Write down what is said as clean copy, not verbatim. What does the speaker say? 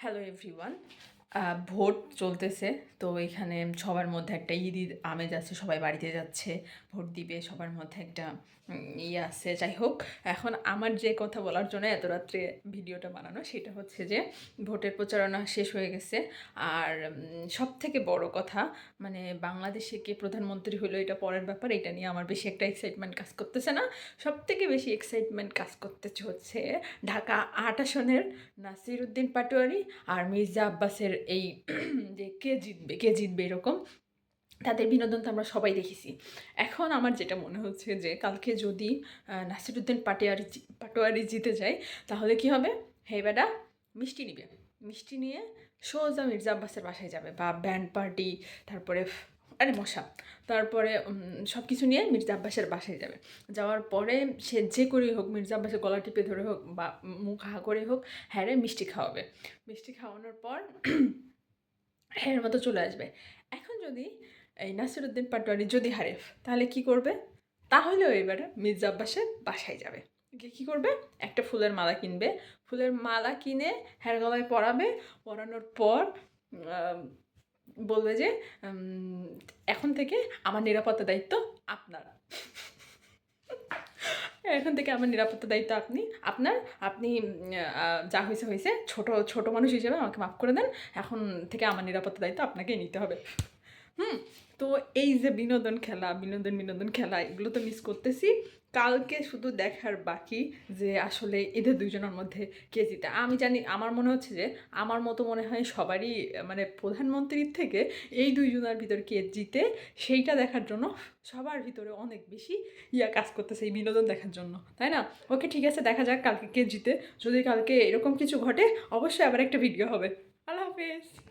Hello everyone. Vote চলতেছে, তো এখানে সবার মধ্যে একটা ঈদ ঈদ আমেজ আছে, সবাই বাড়িতে যাচ্ছে ভোট দিবে, সবার মধ্যে একটা ইয়ে আছে। যাই হোক, এখন আমার যে কথা বলার জন্য এত রাত্রে ভিডিওটা বানানো সেটা হচ্ছে যে ভোটের প্রচারণা শেষ হয়ে গেছে। আর সব থেকে বড় কথা, মানে বাংলাদেশে কে প্রধানমন্ত্রী হলো এটা পরের ব্যাপার, এটা নিয়ে আমার বেশি একটা এক্সাইটমেন্ট কাজ করতেছে না। সব থেকে বেশি এক্সাইটমেন্ট কাজ করতেছে হচ্ছে ঢাকা ৮ আসনের নাসির উদ্দিন পাটোয়ারি আর মির্জা আব্বাসের এই যে কে জিতবে এরকম তাদের বিনোদন তো আমরা সবাই দেখেছি। এখন আমার যেটা মনে হচ্ছে যে কালকে যদি নাসিরুদ্দিন পাটোয়ারি জিতে যায়, তাহলে কি হবে? হে বেটা মিষ্টি নিবে, মিষ্টি নিয়ে সোজা মির্জা আব্বাসের বাসায় যাবে, বা ব্যান্ড পার্টি, তারপরে আরে মশা, তারপরে সব কিছু নিয়ে মির্জা আব্বাসের বাসায় যাবে। যাওয়ার পরে সে যে করেই হোক, মির্জা আব্বাসের গলা টিপে ধরে হোক বা মুখ হা করে হোক, হ্যাঁ রে মিষ্টি খাওয়াবে। মিষ্টি খাওয়ানোর পর হ্যাঁ মতো চলে আসবে। এখন যদি এই নাসিরুদ্দিন পাটোয়ারি যদি হারে, তাহলে কি করবে? তাহলেও এবারে মির্জা আব্বাসের বাসায় যাবে, গিয়ে কী করবে? একটা ফুলের মালা কিনবে, ফুলের মালা কিনে হ্যার গলায় পরাবে। পরানোর পর বলবে যে এখন থেকে আমার নিরাপত্তা দায়িত্ব আপনার। এখন থেকে আমার নিরাপত্তা দায়িত্ব আপনার। আপনি যা হয়েছে হয়েছে, ছোট মানুষ হিসেবে আমাকে মাফ করে দেন। এখন থেকে আমার নিরাপত্তা দায়িত্ব আপনাকেই নিতে হবে। হুম। তো এই যে বিনোদন খেলা, এগুলো তো মিস করতেছি। কালকে শুধু দেখার বাকি যে আসলে এদের দুইজনের মধ্যে কে জিতে। আমি জানি, আমার মনে হচ্ছে যে আমার মতো মনে হয় সবারই, মানে প্রধানমন্ত্রীর থেকে এই দুইজনের ভিতর কে জিতে সেইটা দেখার জন্য সবার ভিতরে অনেক বেশি কাজ করতেছে, এই বিনোদন দেখার জন্য, তাই না? ওকে, ঠিক আছে, দেখা যাক কালকে কে জিতে। যদি কালকে এরকম কিছু ঘটে, অবশ্যই আবার একটা ভিডিও হবে। আল্লাহ হাফেজ।